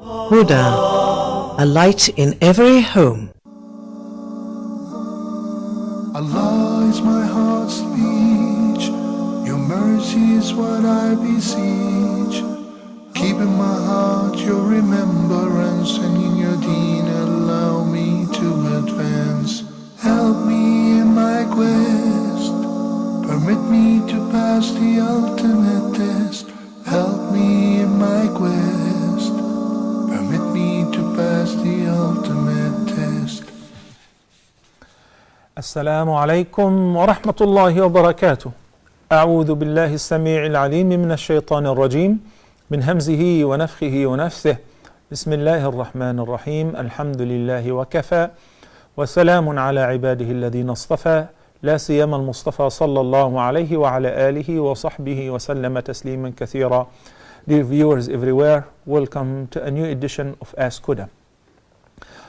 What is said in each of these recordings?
Huda, a light in every home. Allah is my heart's speech, your mercy is what I beseech. Keep in my heart your remembrance, and in your deen allow me to advance. Help me in my quest, permit me to pass the ultimate test. Help me in my quest, permit me to pass the ultimate test. السلام عليكم ورحمة الله وبركاته. أعوذ بالله السميع العليم من الشيطان الرجيم من همزه ونفخه ونفثه. بسم الله الرحمن الرحيم. الحمد لله وكفى وسلام على عباده الذين اصطفى لا سيما المصطفى صلى الله عليه وعلى آله وصحبه وسلم تسليما كثيرا. Dear viewers everywhere, welcome to a new edition of Ask Huda.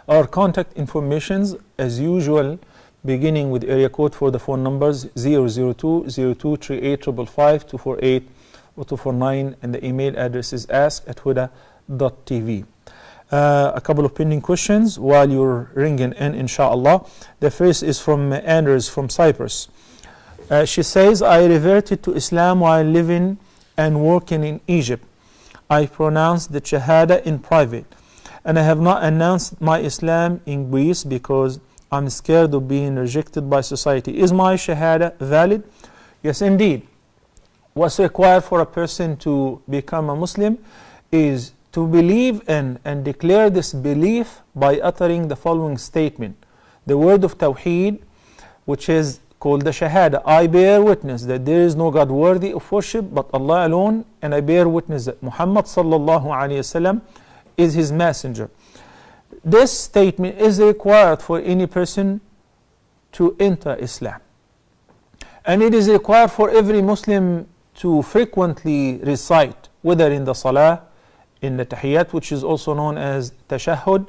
Our contact informations as usual, beginning with area code for the phone numbers 002-0238-555-248 or 249, and the email address is ask@huda.tv. A couple of pending questions while you're ringing in, inshallah. The first is from Anders from Cyprus. She says, I reverted to Islam while living and working in Egypt. I pronounced the Shahada in private, and I have not announced my Islam in Greece because I'm scared of being rejected by society. Is my Shahada valid? Yes, indeed. What's required for a person to become a Muslim is to believe in and declare this belief by uttering the following statement. The word of Tawheed, which is called the Shahada. I bear witness that there is no God worthy of worship but Allah alone, and I bear witness that Muhammad sallallahu alayhi wasallam is his messenger. This statement is required for any person to enter Islam. And it is required for every Muslim to frequently recite, whether in the Salah, in the Tahiyyat, which is also known as Tashahhud,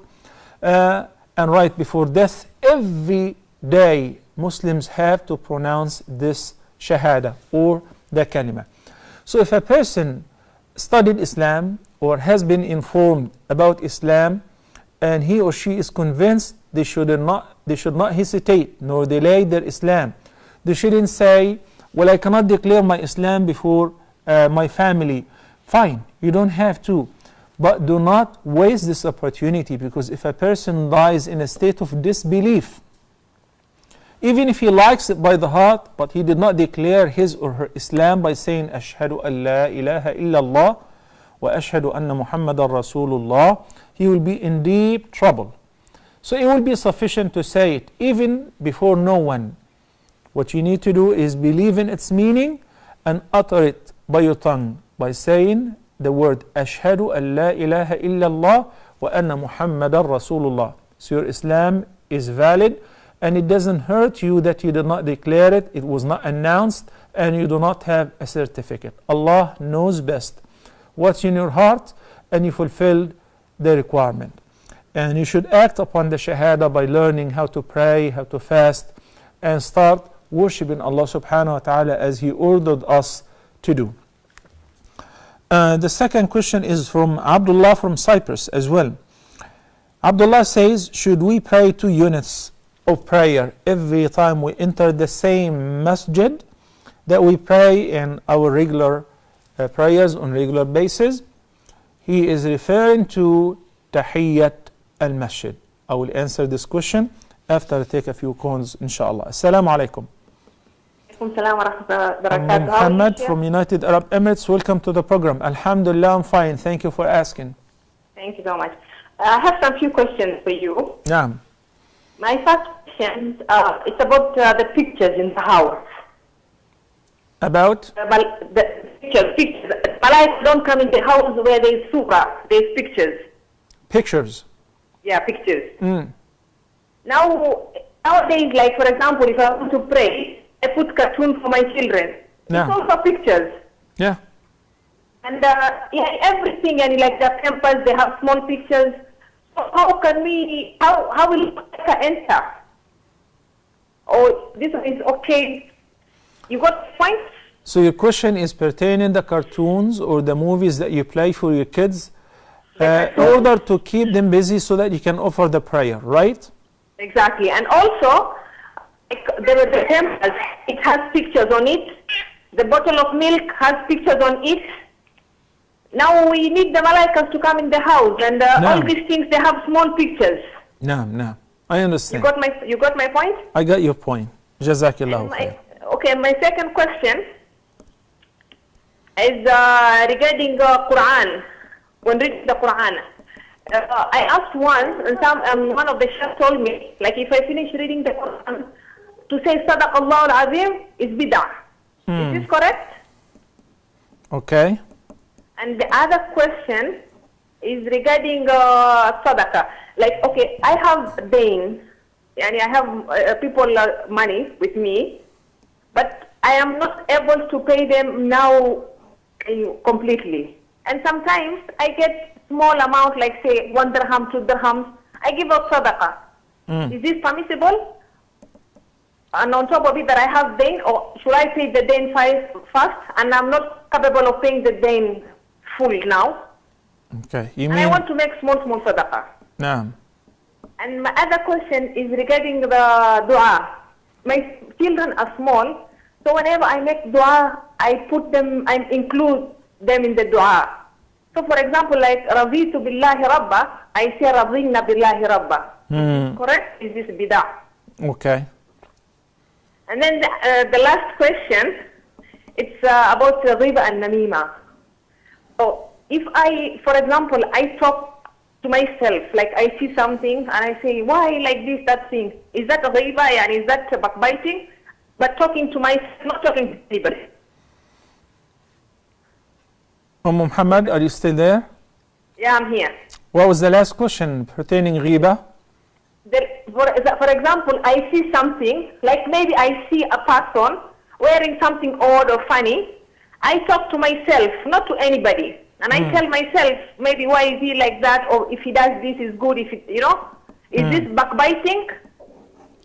and right before death. Every day Muslims have to pronounce this Shahada or the Kalima. So if a person studied Islam or has been informed about Islam, and he or she is convinced, they should not hesitate nor delay their Islam. They shouldn't say, well, I cannot declare my Islam before my family. Fine, you don't have to. But do not waste this opportunity, because if a person dies in a state of disbelief, even if he likes it by the heart, but he did not declare his or her Islam by saying, Ashhadu an la ilaha illallah wa ashhadu anna Muhammadan Rasulullah, he will be in deep trouble. So it will be sufficient to say it even before no one. What you need to do is believe in its meaning and utter it by your tongue by saying the word Ashhadu an la ilaha illallah wa anna Muhammadan Rasulullah. So your Islam is valid, and it doesn't hurt you that you did not declare it, it was not announced, and you do not have a certificate. Allah knows best what's in your heart, and you fulfilled the requirement. And you should act upon the Shahada by learning how to pray, how to fast, and start worshipping Allah subhanahu wa ta'ala as He ordered us to do. The second question is from Abdullah from Cyprus as well. Abdullah says, should we pray 2 units of prayer every time we enter the same masjid that we pray in our regular prayers on regular basis? He is referring to Tahiyyat al-Masjid. I will answer this question after I take a few calls, inshallah. Assalamu alaikum. Muhammad from United Arab Emirates, welcome to the program. Alhamdulillah, I'm fine. Thank you for asking. Thank you so much. I have some few questions for you. Yeah. My first question it's about the pictures in the house. About? The pictures. Malaika don't come in the house where there is surah, there is pictures. Pictures? Yeah, pictures. Nowadays, like for example, if I want to pray, I put cartoon for my children. Yeah. It's also pictures. Yeah. And everything, and like the temples, they have small pictures. So how will Malaika enter? Or this is okay? You got points? So your question is pertaining the cartoons or the movies that you play for your kids in order to keep them busy so that you can offer the prayer, right? Exactly. And also, the temples, it has pictures on it. The bottle of milk has pictures on it. Now we need the malaikas to come in the house, and all these things, they have small pictures. No. I understand. You got my point? I got your point. Jazakallah. Okay, my second question is regarding Quran. When reading the Quran, I asked once, and one of the chefs told me, like if I finish reading the Quran, to say Sadaqallah al-Azim is bid'ah. Is this correct? Okay. And the other question is regarding sadaqah. Like, okay, I have dain, and I have people money with me, but I am not able to pay them now completely. And sometimes I get small amount, like say 1 dirham, 2 dirhams. I give out sadaqah. Is this permissible? And on top of it, that I have dain, or should I pay the dain first? And I'm not capable of paying the dain full now. Okay, and I want to make small sadaqah. No. And my other question is regarding the dua. My children are small, so whenever I make dua, I include them in the dua. So for example, like Ravitu billahi rabba, I say Ravina billahi rabba. Correct? Is this bid'ah? Okay. And then the last question, it's about riba and namima. So if I, for example, I talk to myself, like I see something and I say, why like this, that thing? Is that riba and is that backbiting? But talking to myself, not talking to anybody. Muhammad, are you still there? Yeah, I'm here. What was the last question pertaining riba? For example, I see something, like maybe I see a person wearing something odd or funny. I talk to myself, not to anybody. And I tell myself, maybe why is he like that, or if he does this is good, if it, is this backbiting?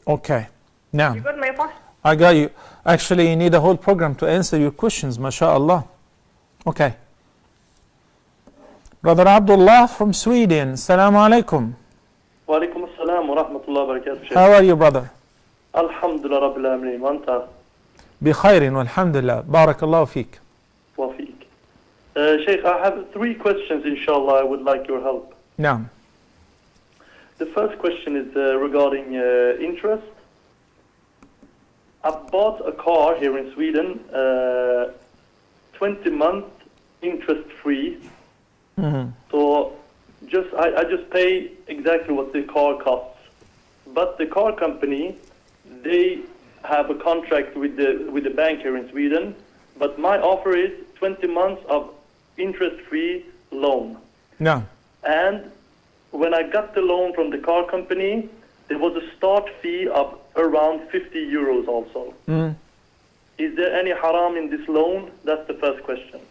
Okay. Now, you got my point? I got you. Actually, you need a whole program to answer your questions, mashallah. Okay. Brother Abdullah from Sweden, Assalamu alaikum. Wa alaikum assalam wa rahmatullahi wa barakatuh. How are you, brother? Alhamdulillah Rabbil Alameen. Wa anta? بخير والحمد لله. بارك الله فيك. Wa feek. Sheikh, I have 3 questions, inshallah. I would like your help. نعم. The first question is regarding interest. I bought a car here in Sweden, 20-month interest-free. So I just pay exactly what the car costs. But the car company, they have a contract with the bank here in Sweden. But my offer is 20 months of interest-free loan. No. And when I got the loan from the car company, there was a start fee of around 50 euros also. Is there any haram in this loan? That's the first question.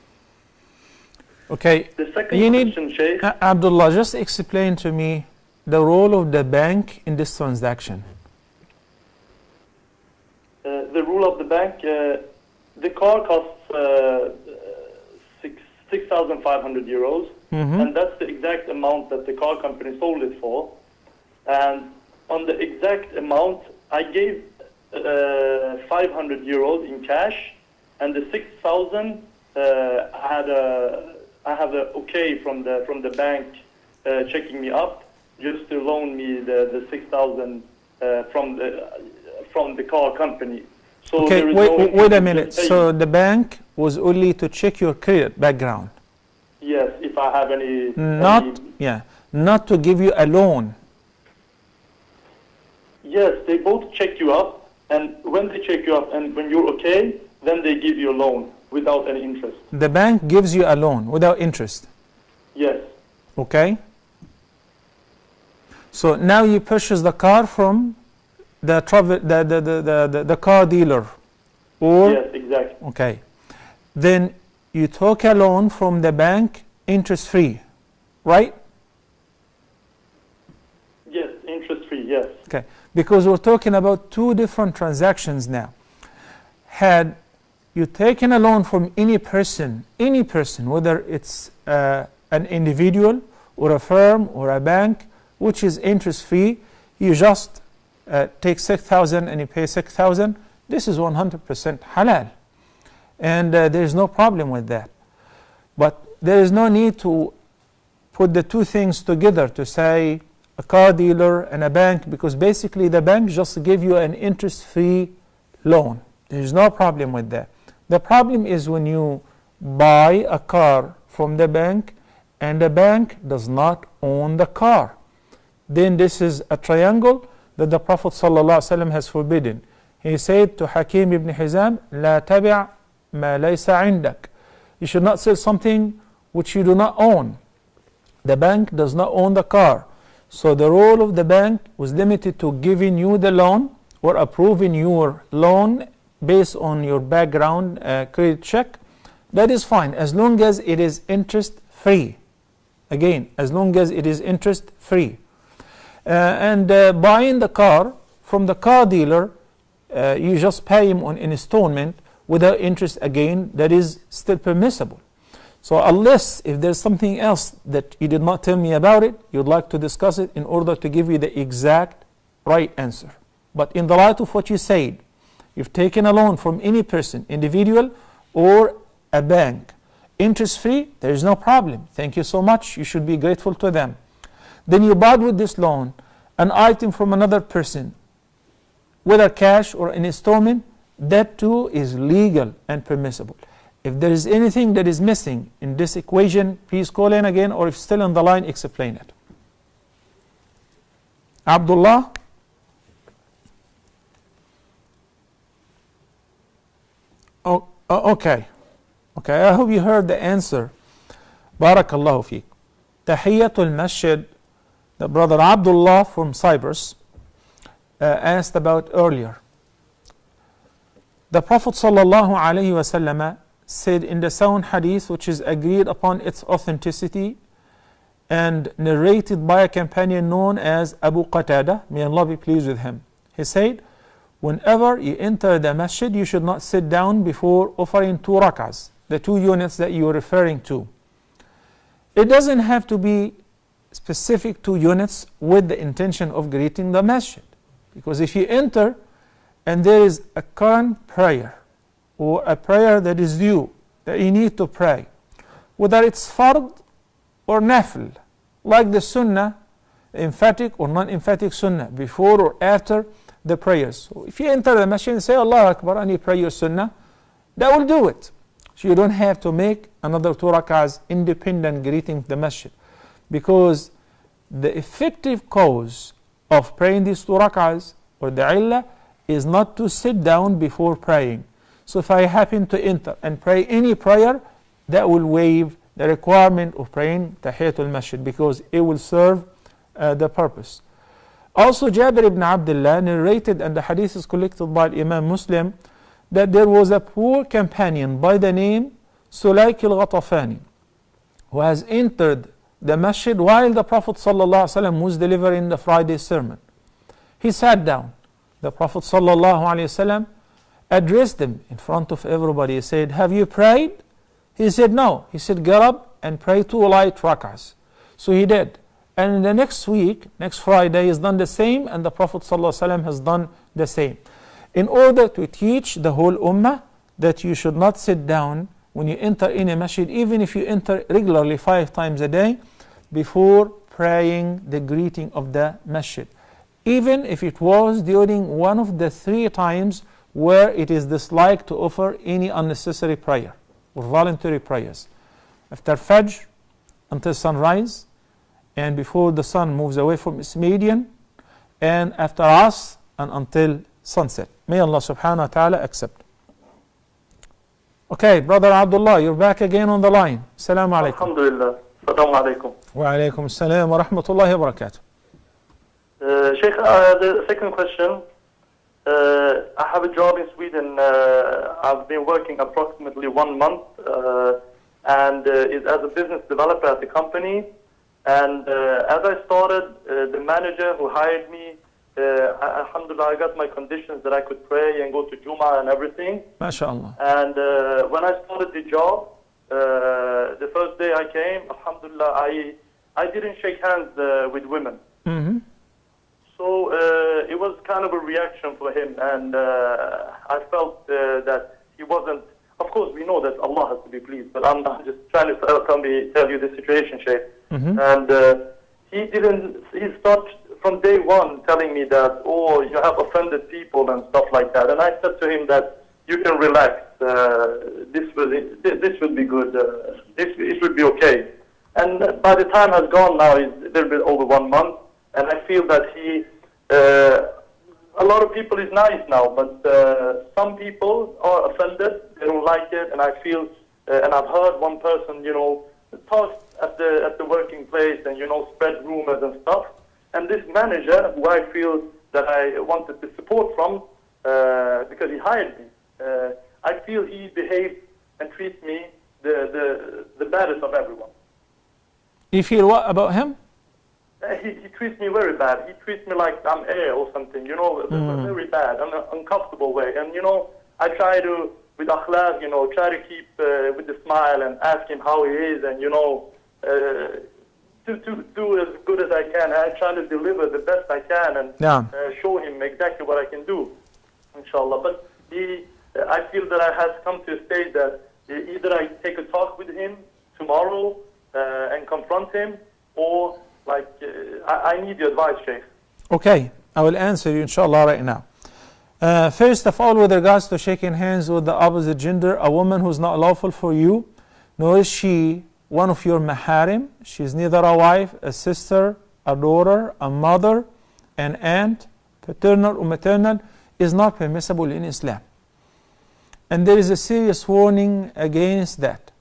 Okay. The second question, Sheikh. Abdullah, just explain to me the role of the bank in this transaction. The rule of the bank, the car costs 6,500 euros, and that's the exact amount that the car company sold it for. And on the exact amount, I gave 500 euros in cash, and the 6,000 I have a okay from the bank checking me up just to loan me the 6,000 from the car company. So okay, wait a minute. So the bank was only to check your credit background. Yes, if I have any. Not to give you a loan. Yes, they both check you up, and when they check you up and when you're okay, then they give you a loan without any interest. The bank gives you a loan without interest. Yes. Okay. So now you purchase the car from the car dealer, or yes, exactly. Okay. Then you took a loan from the bank, interest free, right? Yes, interest free. Yes. Okay. Because we're talking about 2 different transactions now. Had you taken a loan from any person, whether it's an individual or a firm or a bank which is interest free, you just take 6,000 and you pay 6,000, this is 100% halal. And there is no problem with that. But there is no need to put the two things together to say a car dealer and a bank, because basically the bank just give you an interest-free loan. There is no problem with that. The problem is when you buy a car from the bank and the bank does not own the car. Then this is a triangle that the Prophet ﷺ has forbidden. He said to Hakim ibn Hizam, لا تبع ما ليس عندك. You should not sell something which you do not own. The bank does not own the car. So the role of the bank was limited to giving you the loan or approving your loan based on your background credit check. That is fine as long as it is interest free. Again, as long as it is interest free. And buying the car from the car dealer, you just pay him on installment without interest, again, that is still permissible. So unless if there's something else that you did not tell me about it, you'd like to discuss it in order to give you the exact right answer. But in the light of what you said, you've taken a loan from any person, individual or a bank, interest free, there is no problem. Thank you so much, you should be grateful to them. Then you bought with this loan an item from another person, whether cash or an installment, that too is legal and permissible. If there is anything that is missing in this equation, please call in again, or if still on the line, explain it. Abdullah? Oh, okay. Okay, I hope you heard the answer. Barakallahu feek. Tahiyatul Masjid, the brother Abdullah from Cyprus asked about earlier. The Prophet sallallahu alaihi wasallam said in the sound hadith, which is agreed upon its authenticity and narrated by a companion known as Abu Qatada, may Allah be pleased with him. He said, whenever you enter the masjid, you should not sit down before offering 2 rak'ahs, the 2 units that you are referring to. It doesn't have to be specific 2 units with the intention of greeting the masjid. Because if you enter and there is a current prayer or a prayer that is due, that you need to pray, whether it's fard or nafil, like the sunnah, emphatic or non-emphatic sunnah, before or after the prayers. So if you enter the masjid and say Allah Akbar and you pray your sunnah, that will do it. So you don't have to make another 2 rak'ahs independent greeting the masjid. Because the effective cause of praying these 2 rak'ahs or the illah is not to sit down before praying. So if I happen to enter and pray any prayer, that will waive the requirement of praying Tahiyatul Masjid, because it will serve the purpose. Also, Jabir ibn Abdullah narrated, and the hadith is collected by Imam Muslim, that there was a poor companion by the name Sulayk al-Ghatafani, who has entered the masjid while the Prophet ﷺ was delivering the Friday sermon. He sat down. The Prophet ﷺ addressed him in front of everybody. He said, have you prayed? He said, no. He said, get up and pray 2 light rak'ahs. So he did. And in the next week, next Friday, he's done the same, and the Prophet ﷺ has done the same. In order to teach the whole ummah that you should not sit down when you enter in a masjid, even if you enter regularly 5 times a day, before praying the greeting of the masjid. Even if it was during one of the 3 times where it is disliked to offer any unnecessary prayer or voluntary prayers. After Fajr until sunrise, and before the sun moves away from its meridian, and after Asr and until sunset. May Allah subhanahu wa ta'ala accept. Okay, Brother Abdullah, you're back again on the line. Assalamu alaikum. Alhamdulillah. Assalamu alaikum. Wa alaikum assalam wa rahmatullahi wa barakatuh. Sheikh, the second question. I have a job in Sweden. I've been working approximately 1 month and is as a business developer at the company. And as I started, the manager who hired me, alhamdulillah, I got my conditions that I could pray and go to Jum'ah and everything. MashaAllah. And when I started the job, the first day I came, alhamdulillah, I didn't shake hands with women. Mm-hmm. So it was kind of a reaction for him, and I felt that he wasn't. Of course, we know that Allah has to be pleased, but I'm just trying to tell you the situation, Sheikh. Mm-hmm. And he didn't. He started from day one telling me that, oh, you have offended people and stuff like that. And I said to him that you can relax. This will be good. It will be okay. And by the time has gone now, it's a little bit over 1 month, and I feel that he. A lot of people is nice now, but some people are offended. They don't like it, and I feel, and I've heard one person, talk at the working place and spread rumors and stuff. And this manager, who I feel that I wanted the support from, because he hired me, I feel he behaves and treats me the baddest of everyone. You feel what about him? He treats me very bad. He treats me like I'm air or something, very bad, in an uncomfortable way. And, I try to, with akhlaq, try to keep with the smile and ask him how he is and, to do as good as I can. I try to deliver the best I can and show him exactly what I can do, inshallah. But I feel that I have come to a stage that either I take a talk with him tomorrow and confront him, or I need your advice, Sheikh. Okay, I will answer you inshallah right now. First of all, with regards to shaking hands with the opposite gender, a woman who is not lawful for you, nor is she one of your maharim. She is neither a wife, a sister, a daughter, a mother, an aunt, paternal or maternal, is not permissible in Islam. And there is a serious warning against that.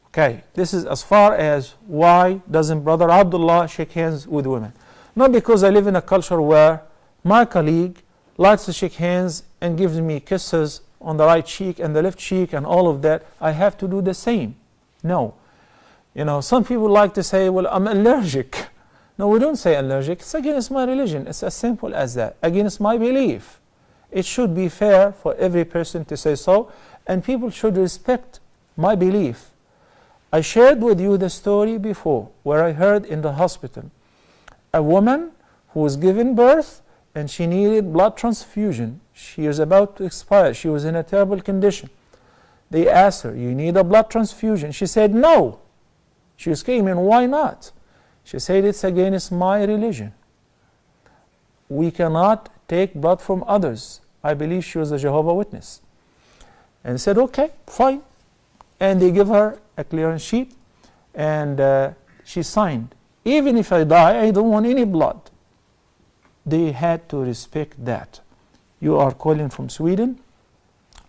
Okay, this is as far as why doesn't Brother Abdullah shake hands with women. Not because I live in a culture where my colleague likes to shake hands and gives me kisses on the right cheek and the left cheek and all of that, I have to do the same. No. Some people like to say, well, I'm allergic. No, we don't say allergic. It's against my religion. It's as simple as that. Against my belief. It should be fair for every person to say so, and people should respect my belief. I shared with you the story before where I heard in the hospital a woman who was giving birth and she needed blood transfusion. She was about to expire. She was in a terrible condition. They asked her, you need a blood transfusion? She said, no. She was screaming, why not? She said, it's against my religion. We cannot take blood from others. I believe she was a Jehovah's Witness. And said, okay, fine. And they give her a clearance sheet, and she signed. Even if I die, I don't want any blood. They had to respect that. You are calling from Sweden.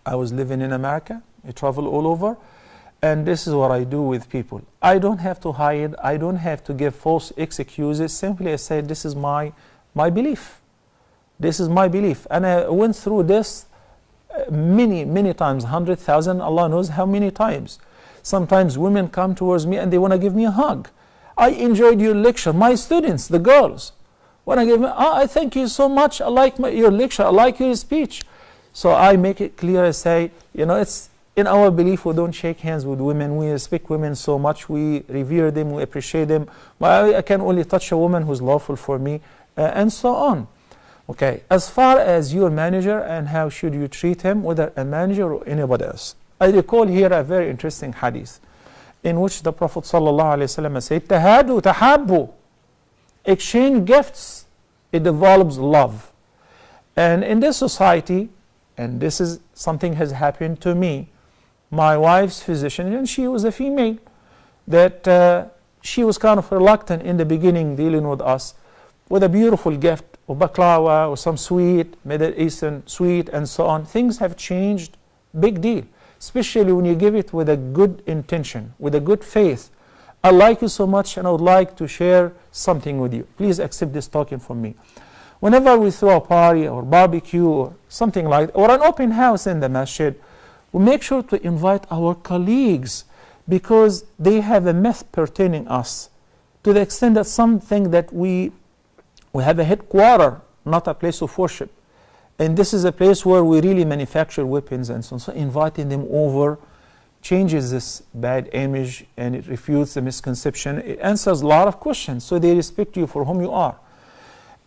I was living in America. I travel all over. And this is what I do with people. I don't have to hide. I don't have to give false excuses. Simply I say, this is my belief. This is my belief. And I went through this many times, 100,000, Allah knows how many times. Sometimes women come towards me and they want to give me a hug. I enjoyed your lecture. My students, the girls, when I give me, I thank you so much. I like your lecture. I like your speech. So I make it clear. I say, it's in our belief we don't shake hands with women. We respect women so much. We revere them. We appreciate them. But I can only touch a woman who's lawful for me, and so on. Okay, as far as your manager and how should you treat him, whether a manager or anybody else. I recall here a very interesting hadith in which the Prophet ﷺ said, Tahadu, tahabbu, exchange gifts, it develops love. And in this society, and this is something has happened to me, my wife's physician, and she was a female, that she was kind of reluctant in the beginning dealing with us with a beautiful gift, or baklava, or some sweet, Middle Eastern sweet, and so on. Things have changed, big deal. Especially when you give it with a good intention, with a good faith. I like you so much and I would like to share something with you. Please accept this token from me. Whenever we throw a party or barbecue or something like that, or an open house in the masjid, we make sure to invite our colleagues because they have a myth pertaining us to the extent that something that we have a headquarter, not a place of worship. And this is a place where we really manufacture weapons and so on. So inviting them over changes this bad image and it refutes the misconception. It answers a lot of questions, so they respect you for whom you are.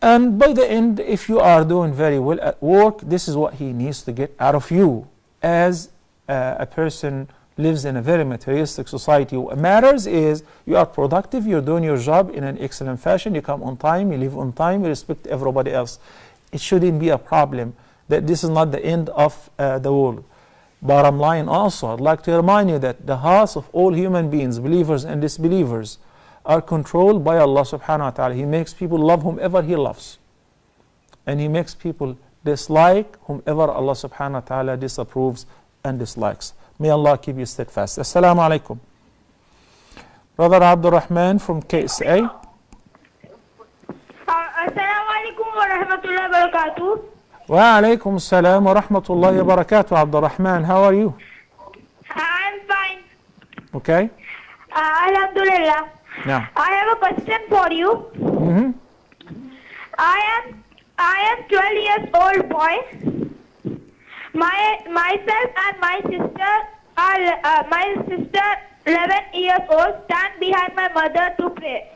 And by the end, if you are doing very well at work, this is what he needs to get out of you. As a person lives in a very materialistic society, what matters is you are productive, you're doing your job in an excellent fashion, you come on time, you leave on time, you respect everybody else. It shouldn't be a problem. That this is not the end of the world. Bottom line also, I'd like to remind you that the hearts of all human beings, believers and disbelievers, are controlled by Allah subhanahu wa ta'ala. He makes people love whomever He loves. And He makes people dislike whomever Allah subhanahu wa ta'ala disapproves and dislikes. May Allah keep you steadfast. Assalamu alaikum. Brother Abdul Rahman from KSA. Assalamu alaikum wa rahmatullahi wa barakatuh. Wa alaikum assalam wa rahmatullahi wa barakatuh. Abdul Rahman, how are you? I'm fine. Okay. Alhamdulillah. Yeah. I have a question for you. Mm-hmm. I am 12 years old boy. Myself and my sister 11 years old stand behind my mother to pray.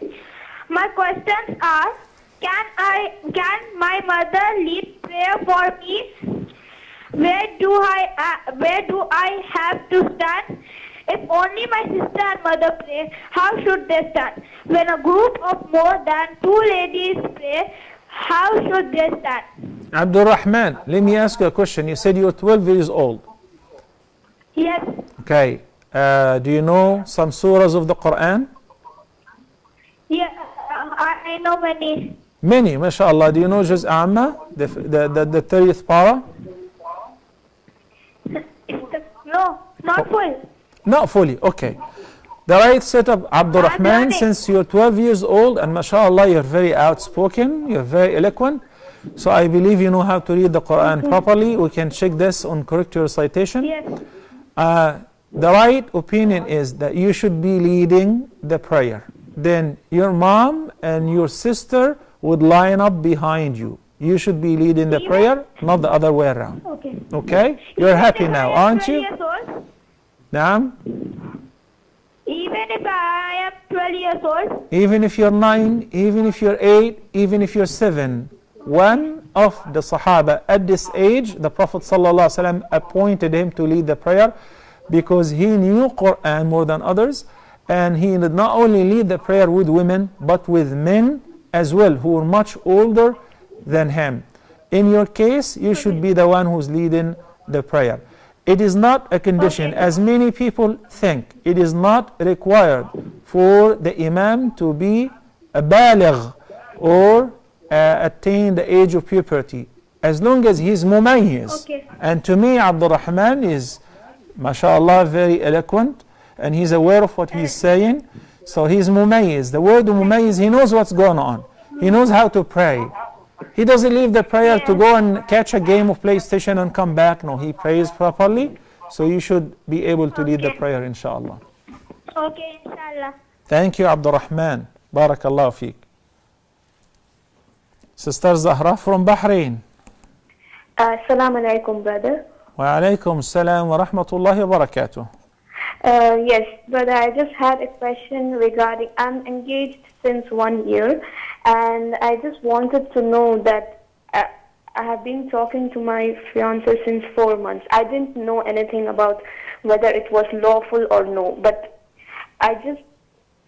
My questions are: Can my mother lead prayer for me? Where do I have to stand? If only my sister and mother pray, how should they stand? When a group of more than 2 ladies pray, how should they stand? Abdul Rahman, let me ask you a question. You said you're 12 years old. Yes. Okay. Do you know some surahs of the Quran? Yeah, I know many. Many, mashallah. Do you know Juz Amma, the 30th para? No, not full. Not fully, okay. The right setup, Abdul Rahman, since you're 12 years old and mashallah, you're very outspoken, you're very eloquent. So I believe you know how to read the Quran properly. We can check this on correct recitation. Yes. The right opinion is that you should be leading the prayer. Then your mom and your sister would line up behind you. You should be leading the prayer, not the other way around. Okay. Okay? You're happy now, aren't you? Naam? Even if I am 12 years old? Even if you're 9, even if you're 8, even if you're 7, one of the Sahaba at this age, the Prophet ﷺ appointed him to lead the prayer because he knew Quran more than others, and he did not only lead the prayer with women but with men as well who were much older than him. In your case, you should be the one who's leading the prayer. It is not a condition, as many people think. It is not required for the Imam to be a baligh or attain the age of puberty, as long as he's mumayyiz. Okay. And to me, Abdul Rahman is, mashallah, very eloquent, and he's aware of what he's saying. So he's mumayyiz. The word mumayyiz, he knows what's going on. He knows how to pray. He doesn't leave the prayer to go and catch a game of PlayStation and come back. No, he prays properly. So you should be able to lead the prayer, inshallah. Okay, inshallah. Thank you, Abdul Rahman. Barakallahu feek. Sister Zahra from Bahrain. Assalamu alaikum, brother. Wa alaikum salam wa rahmatullahi wa barakatuh. Yes, brother, I just had a question regarding, I'm engaged since 1 year, and I just wanted to know that I have been talking to my fiancé since 4 months. I didn't know anything about whether it was lawful or no, but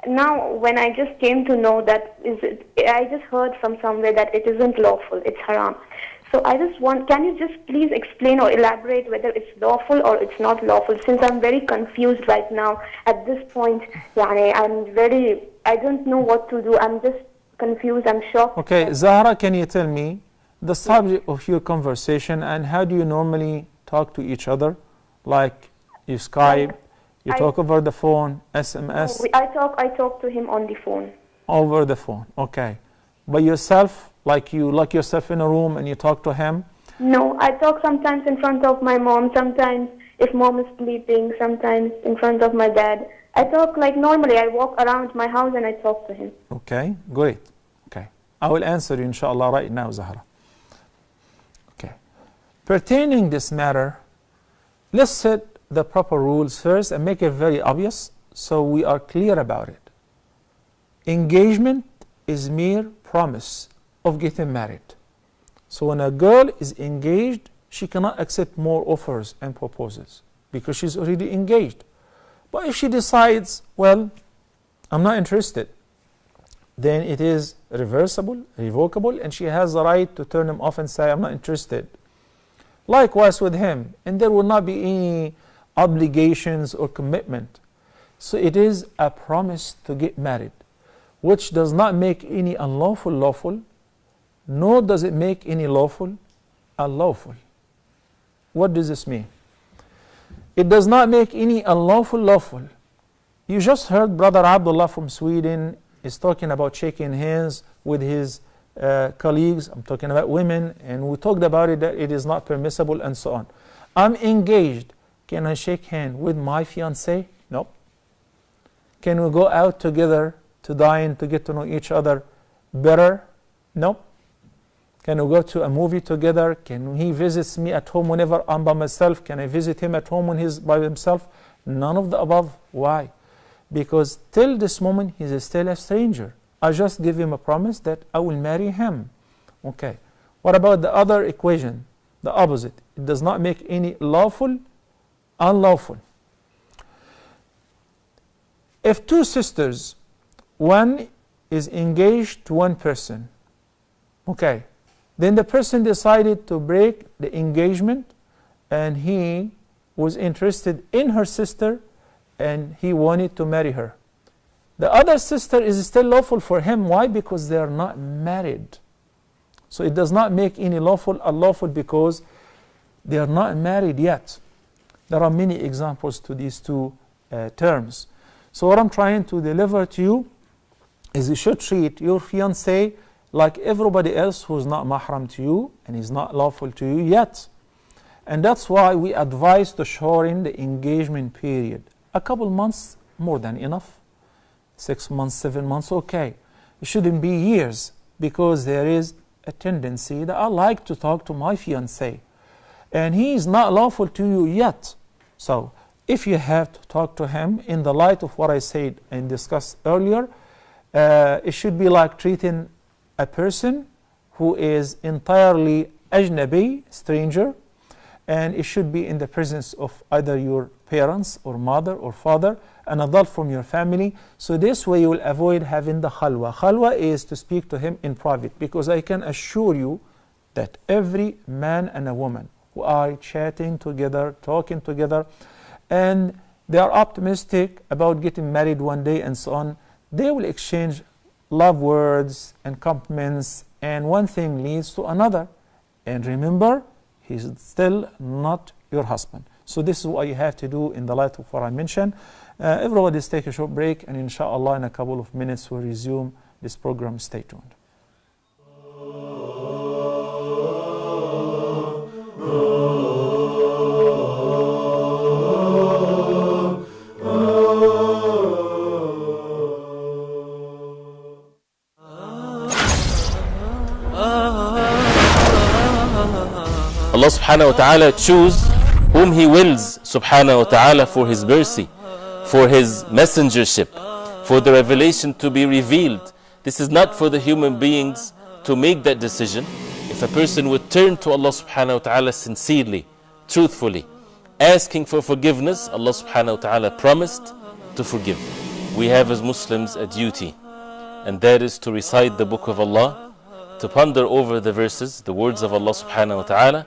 now when I just came to know that, I just heard from somewhere that it isn't lawful, it's haram. So I just can you just please explain or elaborate whether it's lawful or it's not lawful, since I'm very confused right now at this point. I don't know what to do. I'm just confused, I'm shocked. Okay, Zahra, can you tell me the subject of your conversation and how do you normally talk to each other? Like you Skype, you talk over the phone, SMS? I talk to him on the phone. Over the phone, okay. By yourself, like you lock yourself in a room and you talk to him? No, I talk sometimes in front of my mom, sometimes if mom is sleeping, sometimes in front of my dad. I talk like normally. I walk around my house and I talk to him. Okay, great. Okay, I will answer you inshallah right now, Zahra. Okay, pertaining this matter, let's set the proper rules first and make it very obvious so we are clear about it. Engagement is mere promise of getting married. So when a girl is engaged, she cannot accept more offers and proposals because she's already engaged. But if she decides, well, I'm not interested, then it is reversible, revocable, and she has the right to turn him off and say, I'm not interested. Likewise with him, and there will not be any obligations or commitment. So it is a promise to get married, which does not make any unlawful lawful, nor does it make any lawful unlawful. What does this mean? It does not make any unlawful lawful. You just heard Brother Abdullah from Sweden is talking about shaking hands with his colleagues. I'm talking about women, and we talked about it, that it is not permissible and so on. I'm engaged. Can I shake hand with my fiancé? No. Can we go out together to dine, to get to know each other better? No. Can we go to a movie together? Can he visit me at home whenever I'm by myself? Can I visit him at home when he's by himself? None of the above. Why? Because till this moment he's still a stranger. I just give him a promise that I will marry him. Okay. What about the other equation? The opposite. It does not make any lawful unlawful. If two sisters, one is engaged to one person, okay, then the person decided to break the engagement and he was interested in her sister and he wanted to marry her. The other sister is still lawful for him. Why? Because they are not married. So it does not make any lawful unlawful because they are not married yet. There are many examples to these two terms. So what I'm trying to deliver to you is you should treat your fiancé like everybody else who's not mahram to you and is not lawful to you yet. And that's why we advise to shorten the engagement period. A couple months, more than enough. 6 months, 7 months, okay. It shouldn't be years because there is a tendency that I like to talk to my fiancé and he is not lawful to you yet. So if you have to talk to him in the light of what I said and discussed earlier, it should be like treating a person who is entirely ajnabi, stranger, and it should be in the presence of either your parents or mother or father, an adult from your family. So this way you will avoid having the khalwa. Khalwa is to speak to him in private, because I can assure you that every man and a woman who are chatting together, talking together, and they are optimistic about getting married one day and so on, they will exchange love words and compliments, and one thing leads to another. And remember, he's still not your husband. So this is what you have to do in the light of what I mentioned. Everybody, let's take a short break, and inshallah in a couple of minutes we'll resume this program. Stay tuned. Allah subhanahu wa ta'ala choose whom He wills subhanahu wa ta'ala for His mercy, for His messengership, for the revelation to be revealed. This is not for the human beings to make that decision. If a person would turn to Allah subhanahu wa ta'ala sincerely, truthfully, asking for forgiveness, Allah subhanahu wa ta'ala promised to forgive. We have as Muslims a duty, and that is to recite the book of Allah, to ponder over the verses, the words of Allah subhanahu wa ta'ala,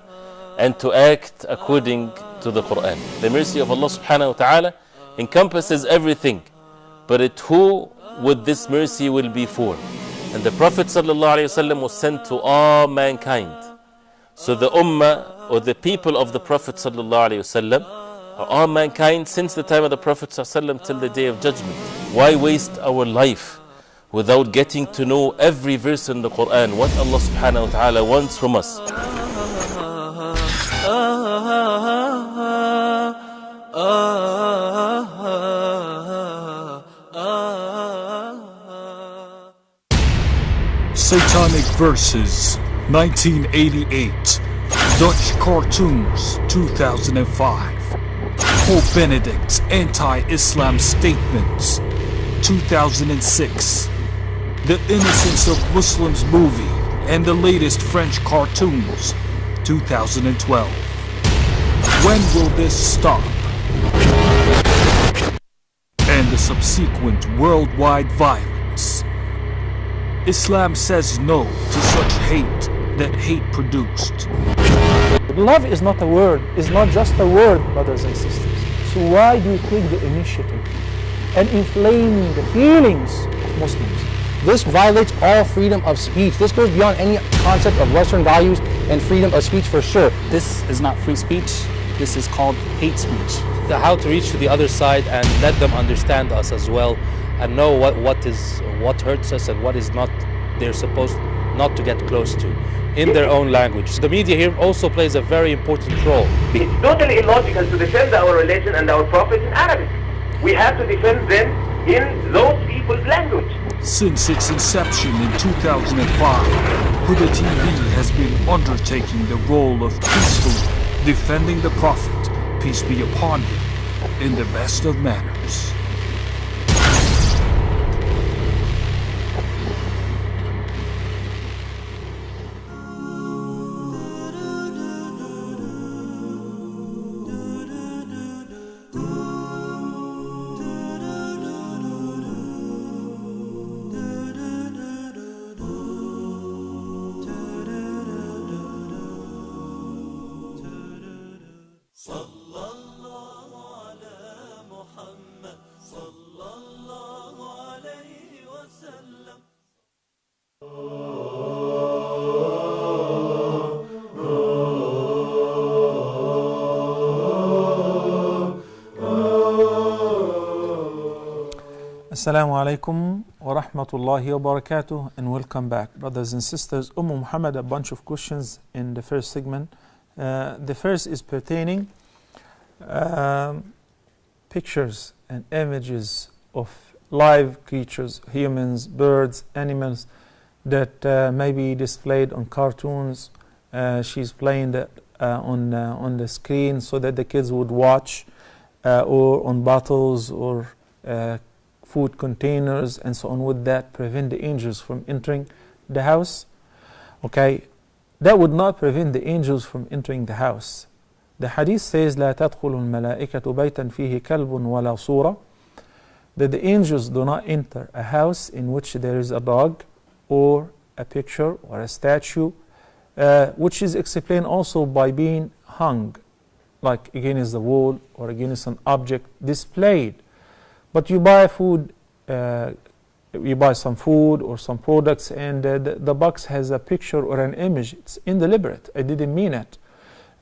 and to act according to the Quran. The mercy of Allah subhanahu wa ta'ala encompasses everything, but who would this mercy will be for? And the Prophet sallallahu alaihi wasallam was sent to all mankind. So the ummah, or the people of the Prophet sallallahu alaihi wasallam, are all mankind since the time of the Prophet sallallahu alaihi wasallam till the day of judgment. Why waste our life without getting to know every verse in the Quran, what Allah subhanahu wa ta'ala wants from us? Satanic Verses 1988, Dutch Cartoons 2005, Pope Benedict's Anti-Islam Statements, 2006. The Innocence of Muslims movie and the latest French cartoons, 2012. When will this stop? And the subsequent worldwide violence. Islam says no to such hate that hate produced. Love is not a word, is not just a word, brothers and sisters. So why do you take the initiative and inflame the feelings of Muslims? This violates all freedom of speech. This goes beyond any concept of Western values and freedom of speech for sure. This is not free speech. This is called hate speech. How to reach to the other side and let them understand us as well and know what hurts us and what is not they're supposed not to get close to in their own language. The media here also plays a very important role. It's totally illogical to defend our religion and our prophets in Arabic. We have to defend them in those people's language. Since its inception in 2005, Huda TV has been undertaking the role of peacefully defending the Prophet, peace be upon him, in the best of manners. Assalamu alaikum wa rahmatullahi wa barakatuh, and welcome back, brothers and sisters. Muhammad, a bunch of questions in the first segment. The first is pertaining pictures and images of live creatures, humans, birds, animals that may be displayed on cartoons. She's playing that on the screen so that the kids would watch, or on bottles or food containers and so on. Would that prevent the angels from entering the house? Okay, that would not prevent the angels from entering the house. The hadith says لا تدخل الملائكة بيتا فيه كلب ولا صورة, that the angels do not enter a house in which there is a dog or a picture or a statue, which is explained also by being hung, like against the wall or against an object displayed. But you buy food, you buy some food or some products, and the box has a picture or an image. It's indeliberate. I didn't mean it.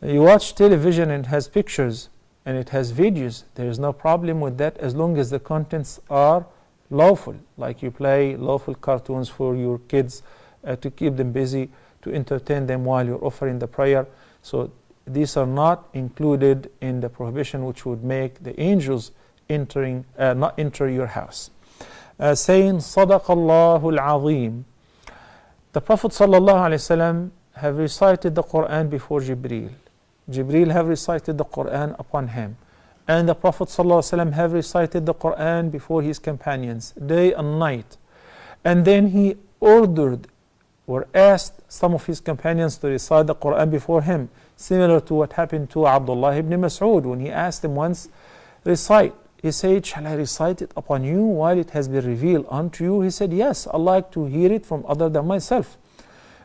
You watch television and it has pictures and it has videos. There is no problem with that as long as the contents are lawful. Like you play lawful cartoons for your kids to keep them busy, to entertain them while you're offering the prayer. So these are not included in the prohibition which would make the angels not enter your house. Saying Sadaqallahu al-Azim. The Prophet sallallahu alaihi wasallam have recited the Quran before Jibreel. Jibreel have recited the Quran upon him, and the Prophet sallallahu alaihi wasallam have recited the Quran before his companions day and night. And then he ordered or asked some of his companions to recite the Quran before him, similar to what happened to Abdullah ibn Mas'ud when he asked him once, recite. He said, shall I recite it upon you while it has been revealed unto you? He said, yes, I like to hear it from other than myself.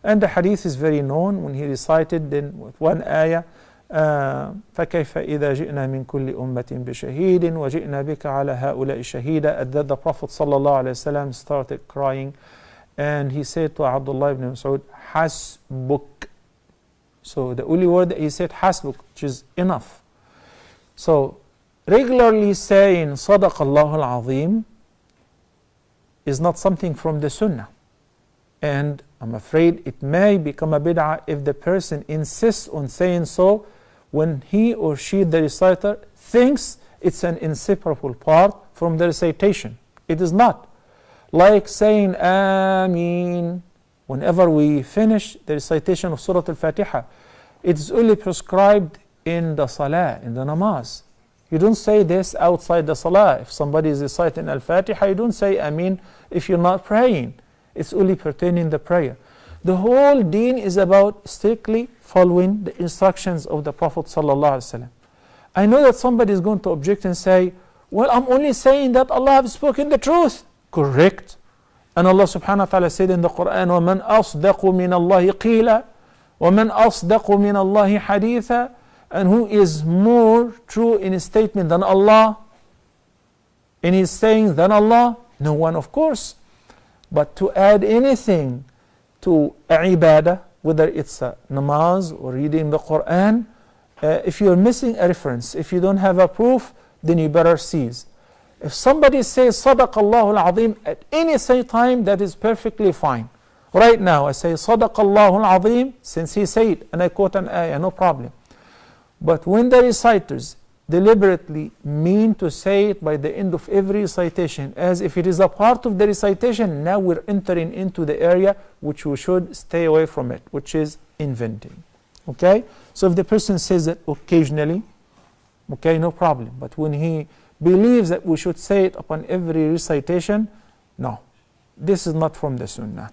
And the hadith is very known when he recited then with one ayah, فَكَيْفَ إِذَا جِئْنَا مِنْ كُلِّ أُمَّةٍ بِشَهِيدٍ وَجِئْنَا بِكَ عَلَى هَؤُلَاءِ شَهِيدًا. At that the Prophet sallallahu alaihi wasallam started crying, and he said to Abdullah ibn Mas'ud, Hasbuk. So the only word that he said, Hasbuk, which is enough. So regularly saying Sadaqallahu al-Azim is not something from the Sunnah. And I'm afraid it may become a bid'ah if the person insists on saying so when he or she, the reciter, thinks it's an inseparable part from the recitation. It is not. Like saying Ameen whenever we finish the recitation of Surah Al-Fatiha. It is only prescribed in the Salah, in the namaz. You don't say this outside the Salah. If somebody is reciting Al-Fatiha, you don't say Ameen if you're not praying. It's only pertaining the prayer. The whole deen is about strictly following the instructions of the Prophet ﷺ. I know that somebody is going to object and say, well, I'm only saying that Allah has spoken the truth. Correct. And Allah subhanahu wa ta'ala said in the Quran, وَمَنْ أَصْدَقُ مِنَ اللَّهِ قِيلًا وَمَنْ أَصْدَقُ مِنَ اللَّهِ حَدِيثًا. And who is more true in his statement than Allah? In his saying than Allah? No one, of course. But to add anything to ibadah, whether it's a namaz or reading the Quran, if you're missing a reference, if you don't have a proof, then you better cease. If somebody says Sadaq Allahu al-Azim at any time, that is perfectly fine. Right now I say Sadaq Allahu al-Azim, since he said, and I quote an ayah, no problem. But when the reciters deliberately mean to say it by the end of every recitation, as if it is a part of the recitation, now we're entering into the area which we should stay away from it, which is inventing. Okay? So if the person says it occasionally, okay, no problem. But when he believes that we should say it upon every recitation, no. This is not from the Sunnah.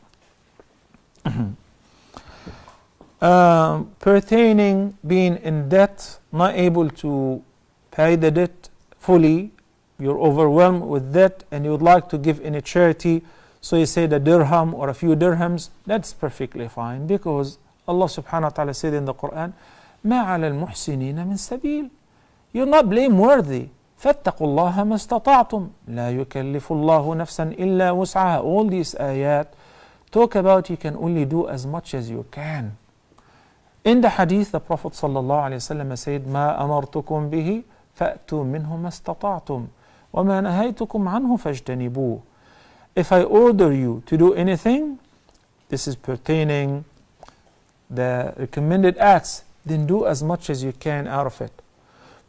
Pertaining being in debt, not able to pay the debt fully, you're overwhelmed with debt and you would like to give in a charity, so you say the dirham or a few dirhams, that's perfectly fine, because Allah subhanahu wa ta'ala said in the Quran, مَا عَلَى الْمُحْسِنِينَ مِنْ سَبِيلٍ. You're not blameworthy. فَاتَّقُوا اللَّهَ مَا اسْتَطَعْتُمْ لَا يُكَلِّفُ اللَّهُ نَفْسًا إِلَّا وُسْعَهَا. All these ayat talk about you can only do as much as you can. In the hadith, the Prophet sallallahu alaihi wasallam said, مَا أَمَرْتُكُمْ بِهِ فَأْتُوا مِنْهُ مَا اسْتَطَعْتُمْ وَمَا نَهَيْتُكُمْ عَنْهُ فَاجْتَنِبُوهُ. If I order you to do anything, this is pertaining the recommended acts, then do as much as you can out of it.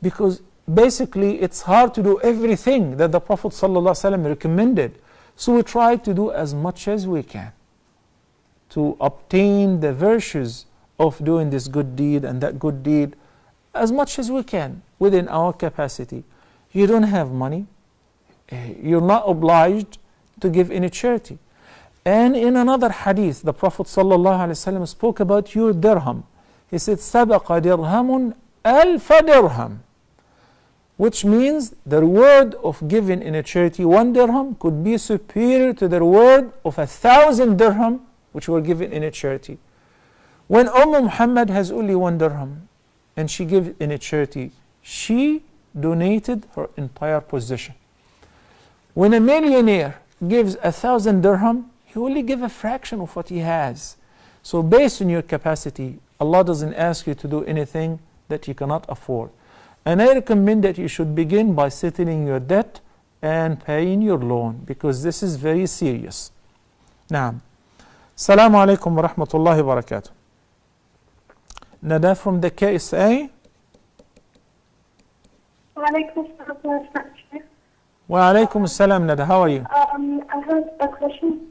Because basically it's hard to do everything that the Prophet ﷺ recommended. So we try to do as much as we can to obtain the virtues of doing this good deed and that good deed as much as we can within our capacity. You don't have money, you're not obliged to give any charity. And in another hadith, the Prophet ﷺ spoke about your dirham. He said, سَبَقَ دِرْهَمٌ أَلْفَ دِرْهَمٌ, which means the reward of giving in a charity 1 dirham could be superior to the reward of 1,000 dirham which were given in a charity. When Muhammad has only 1 dirham and she gives in a charity, she donated her entire possession. When a millionaire gives 1,000 dirham, he only gives a fraction of what he has. So based on your capacity, Allah doesn't ask you to do anything that you cannot afford. And I recommend that you should begin by settling your debt and paying your loan, because this is very serious. Now, Assalamu alaikum wa rahmatullahi wa barakatuh. Nada from the KSA. Wa alaikum assalam. Wa alaikum assalam, Nada. How are you? I have a question.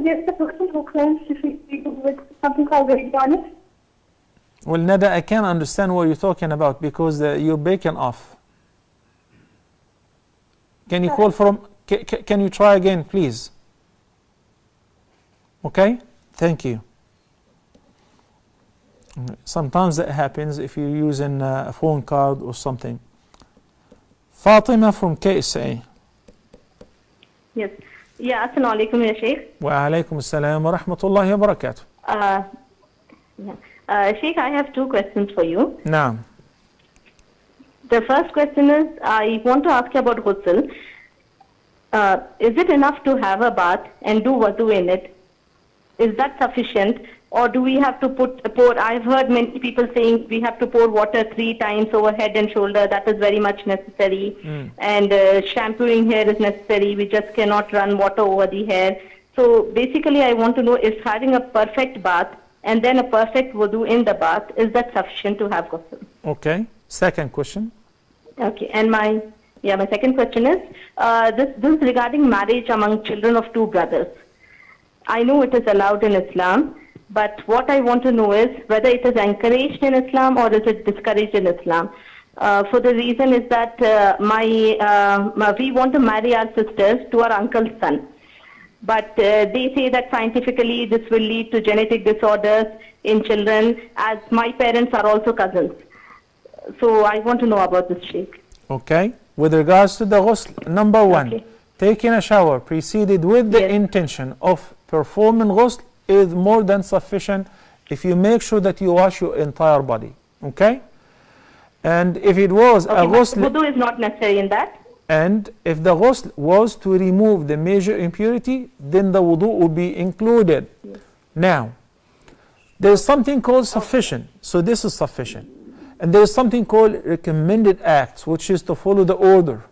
There's the person who claims to be with something called Reverting. Well, Nada, I can't understand what you're talking about because you're breaking off. Can you call from, can you try again, please? Okay? Thank you. Sometimes that happens if you're using a phone card or something. Fatima from KSA. Yes. Yeah, assalamu alaikum, ya Sheikh. Wa alaikum assalam wa rahmatullahi wa barakatuh. Sheikh, I have 2 questions for you. Naam. The first question is, I want to ask you about ghusl. Is it enough to have a bath and do wudu in it? Is that sufficient? Or do we have to pour? I've heard many people saying we have to pour water 3 times over head and shoulder. That is very much necessary. And shampooing hair is necessary. We just cannot run water over the hair. So basically, I want to know, is having a perfect bath and then a perfect wudu in the bath, is that sufficient to have ghusl? Okay. Second question. Okay. And my second question is, this is regarding marriage among children of 2 brothers. I know it is allowed in Islam, But what I want to know is whether it is encouraged in Islam or is it discouraged in Islam. For the reason is that we want to marry our sisters to our uncle's son. But they say that scientifically this will lead to genetic disorders in children, as my parents are also cousins. So I want to know about this, Sheikh. Okay. With regards to the ghusl, number one, taking a shower preceded with the intention of performing ghusl is more than sufficient if you make sure that you wash your entire body. Okay? And if it was a ghusl, wudu is not necessary in that. And if the ghusl was to remove the major impurity, then the wudu would be included. Now, there is something called sufficient. So this is sufficient. And there is something called recommended acts, which is to follow the order.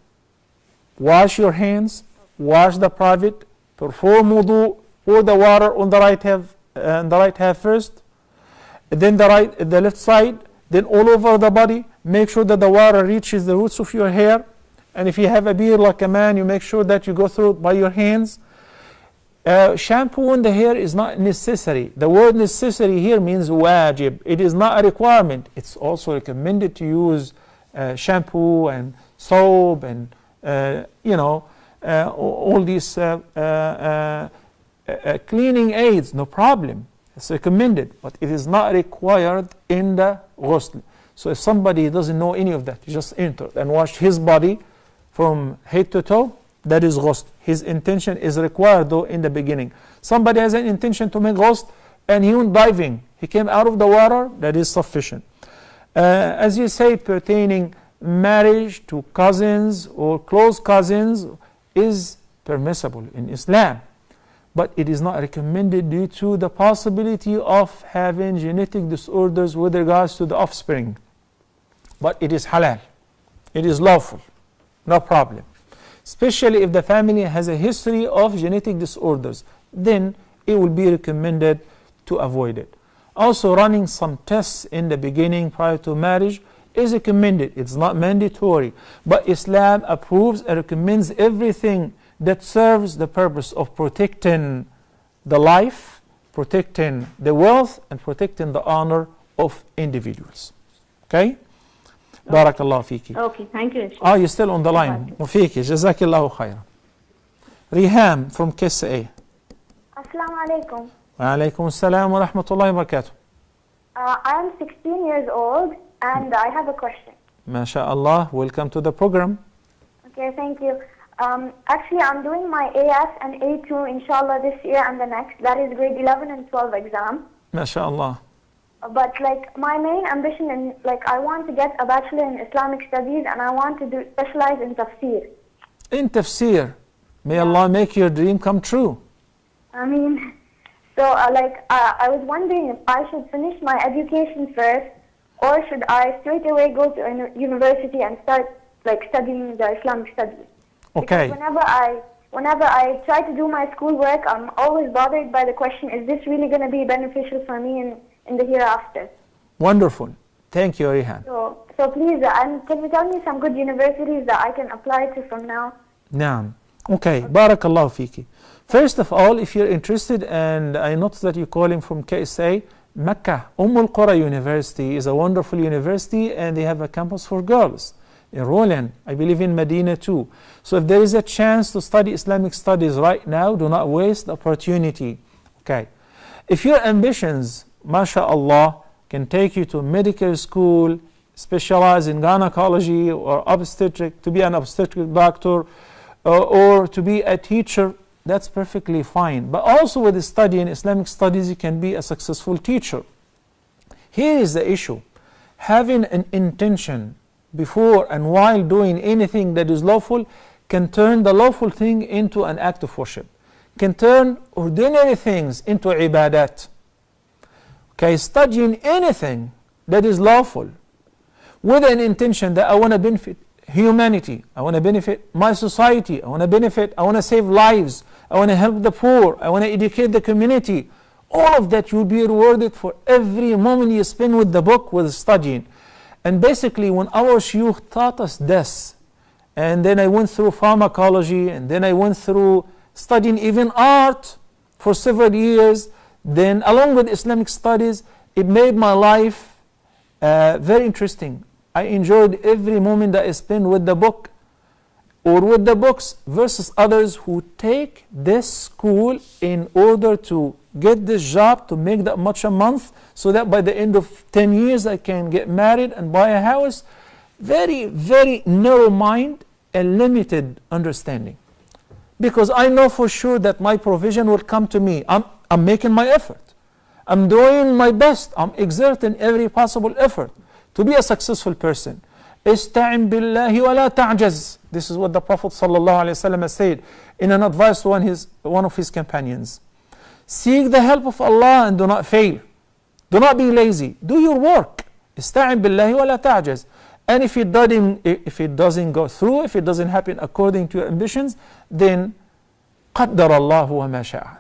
Wash your hands, wash the private, perform wudu, pour the water on the right half first, then the left side, then all over the body. Make sure that the water reaches the roots of your hair. And if you have a beard like a man, you make sure that you go through it by your hands. Shampoo in the hair is not necessary. The word necessary here means wajib. It is not a requirement. It's also recommended to use shampoo and soap and all these cleaning aids. No problem. It's recommended, but it is not required in the ghusl. So if somebody doesn't know any of that, he just entered and washed his body from head to toe, that is ghusl. His intention is required though in the beginning. Somebody has an intention to make ghusl and he went diving. He came out of the water, that is sufficient. As you say, pertaining marriage to cousins or close cousins is permissible in Islam. But it is not recommended due to the possibility of having genetic disorders with regards to the offspring. But it is halal. It is lawful. No problem. Especially if the family has a history of genetic disorders, then it will be recommended to avoid it. Also, running some tests in the beginning prior to marriage is recommended. It's not mandatory. But Islam approves and recommends everything that serves the purpose of protecting the life, protecting the wealth, and protecting the honor of individuals. Okay? Barakallahu fiki. Okay, thank you. Oh, you're still on the line. Mufiki, Jazakillahu khairan. Riham from KSA. Assalamu alaikum. Wa alaikum assalam wa rahmatullahi wa barakatuh. I am 16 years old and I have a question. MashaAllah, welcome to the program. Okay, thank you. Actually, I'm doing my AS and A2 inshallah this year and the next. That is grade 11 and 12 exam. MashaAllah. But like my main ambition in I want to get a bachelor in Islamic studies and I want to specialize in tafsir. In tafsir, may Allah make your dream come true. I mean, so I was wondering if I should finish my education first or should I straight away go to a university and start studying the Islamic studies. Okay. Because whenever I try to do my schoolwork, I'm always bothered by the question, is this really going to be beneficial for me in the hereafter? Wonderful. Thank you, Rihan. So please, can you tell me some good universities that I can apply to from now? Naam. Okay. Barakallahu fiki. First of all, if you're interested, and I noticed that you're calling from KSA, Mecca, Qura University is a wonderful university and they have a campus for girls. In Roland, I believe in Medina too. So if there is a chance to study Islamic studies right now, do not waste the opportunity. Okay. If your ambitions, mashallah, can take you to medical school, specialize in gynecology or obstetric, to be an obstetric doctor, or to be a teacher, that's perfectly fine. But also with studying Islamic studies, you can be a successful teacher. Here is the issue. Having an intention before and while doing anything that is lawful can turn the lawful thing into an act of worship, can turn ordinary things into ibadat. Okay, studying anything that is lawful with an intention that I want to benefit humanity, I want to benefit my society, I want to save lives, I want to help the poor, I want to educate the community, all of that you'll be rewarded for every moment you spend with the book, with studying. And basically, when our shuyukh taught us this, and then I went through pharmacology, and then I went through studying even art for several years, Then along with Islamic studies, it made my life very interesting. I enjoyed every moment that I spent with the book or with the books versus others who take this school in order to get this job to make that much a month so that by the end of 10 years I can get married and buy a house. Very, very narrow mind and limited understanding. Because I know for sure that my provision will come to me. I'm making my effort. I'm doing my best. I'm exerting every possible effort to be a successful person. Ista'in billahi wa la ta'jaz. This is what the Prophet ﷺ said in an advice to one of his companions. Seek the help of Allah and do not fail. Do not be lazy. Do your work. Ista'in billahi wa la ta'jaz. And if it doesn't go through, if it doesn't happen according to your ambitions, then قدر الله وما شاء.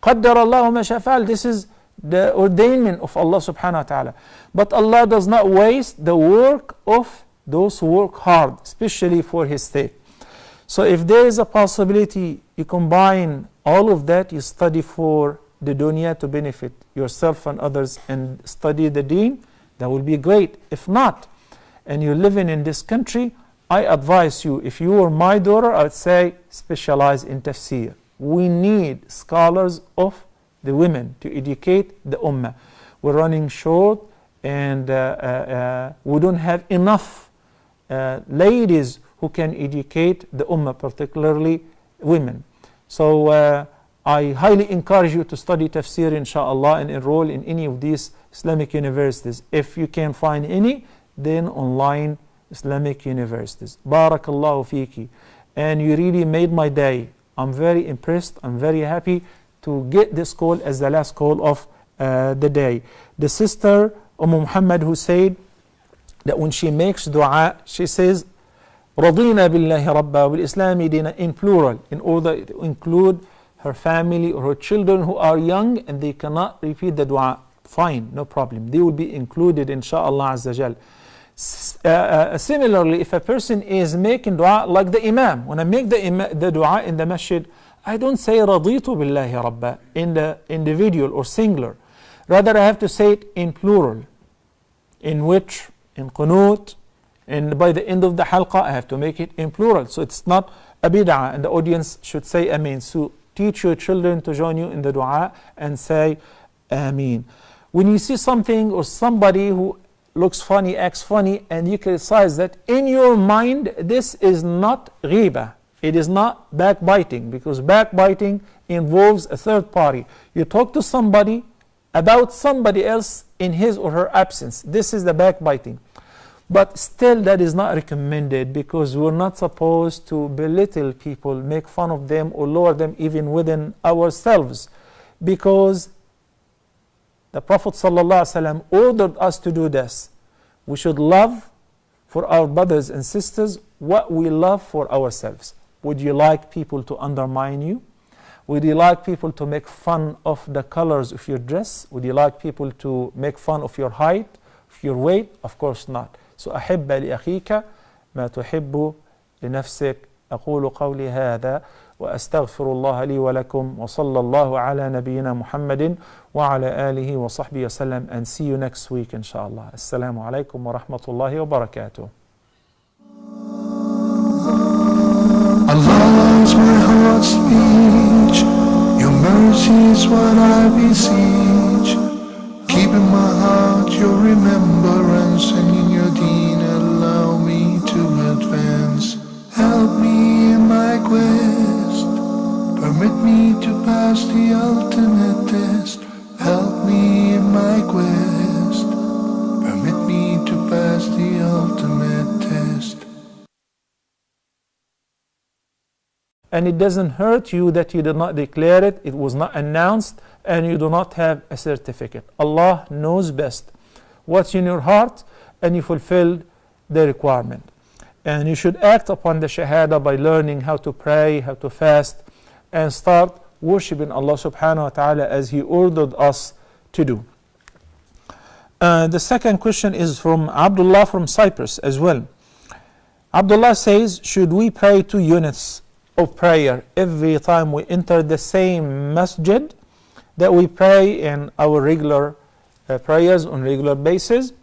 قدر الله وما شاء فعل. This is the ordainment of Allah subhanahu wa ta'ala. But Allah does not waste the work of those who work hard, especially for His sake. So if there is a possibility, you combine all of that, you study for the dunya to benefit yourself and others and study the deen, that will be great. If not, and you're living in this country, I advise you, if you were my daughter, I would say specialize in tafsir. We need scholars of the women to educate the ummah. We're running short and we don't have enough ladies who can educate the ummah, particularly women. So I highly encourage you to study tafsir inshallah and enroll in any of these Islamic universities. If you can find any, then online Islamic universities. Barakallahu fiki. And you really made my day. I'm very impressed. I'm very happy to get this call as the last call of the day. The sister Muhammad who said that when she makes dua, she says رضينا بالله ربا والإسلام دينا in plural, in order to include her family or her children who are young and they cannot repeat the dua. Fine, no problem. They will be included inshaAllah Azza Jal. Similarly, if a person is making dua like the Imam, when I make the dua in the masjid, I don't say رضيت بالله ربا in the individual or singular. Rather, I have to say it in plural. In which, in qunut, and by the end of the halqa, I have to make it in plural. So it's not a bid'ah, and the audience should say Ameen. So teach your children to join you in the dua and say Ameen. When you see something or somebody who looks funny, acts funny, and you criticize that, in your mind, this is not ghiba. It is not backbiting, because backbiting involves a third party. You talk to somebody about somebody else in his or her absence. This is the backbiting. But still, that is not recommended, because we're not supposed to belittle people, make fun of them, or lower them even within ourselves, because the Prophet ﷺ ordered us to do this. We should love for our brothers and sisters what we love for ourselves. Would you like people to undermine you? Would you like people to make fun of the colors of your dress? Would you like people to make fun of your height, of your weight? Of course not. So أحب لأخيك ما تحب لنفسك. أقول قولي هذا وأستغفر الله لي ولكم وصلى الله على نبينا محمد وعلى آله وصحبه وسلم, and see you next week inshallah. Assalamu alaikum wa rahmatullahi wa barakatuh. Allah is my heart's speech, your mercy is what I beseech. Keep in my heart your remembrance, and in your deen allow me to advance. Help me in my quest, permit me to pass the ultimate test. Help me in my quest, permit me to pass the ultimate test. And it doesn't hurt you that you did not declare it, it was not announced, and you do not have a certificate. Allah knows best what's in your heart, and you fulfilled the requirement. And you should act upon the shahada by learning how to pray, how to fast, and start worshiping Allah subhanahu wa ta'ala as He ordered us to do. The second question is from Abdullah from Cyprus as well. Abdullah says, should we pray 2 units of prayer every time we enter the same masjid? that we pray in our regular prayers on regular basis.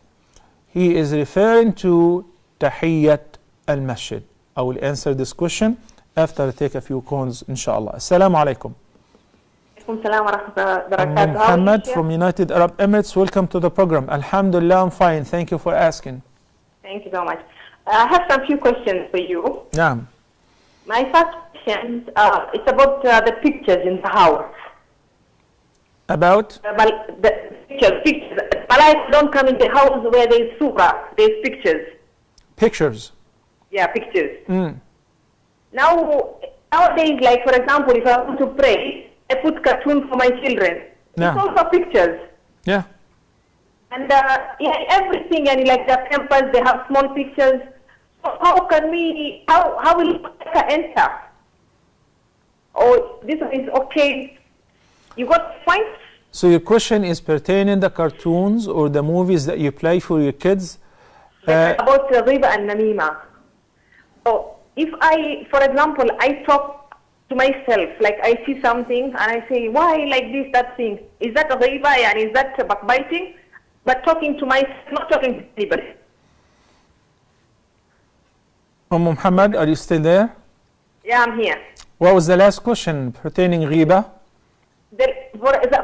He is referring to Tahiyyat al-Masjid. I will answer this question after I take a few calls, inshallah. Assalamu alaikum. Muhammad from United Arab Emirates, welcome to the program. Alhamdulillah, I'm fine. Thank you for asking. Thank you so much. I have some few questions for you. Yeah. My first question it's about the pictures in the house. About? The pictures. Malaika don't come in the house where there is surah, there is pictures. Pictures? Yeah, pictures. Nowadays, like for example, if I want to pray, I put cartoon for my children. Yeah. It's also pictures. Yeah. And everything, and like the temples, they have small pictures. So how can we, how will Malaika enter? Or this is okay? You got the point? So your question is pertaining the cartoons or the movies that you play for your kids? About riba and namima. So if I, for example, I talk to myself, like I see something and I say, why like this, that thing? Is that riba and is that backbiting? But talking to myself, not talking to anybody. Muhammad, are you still there? Yeah, I'm here. What was the last question pertaining riba?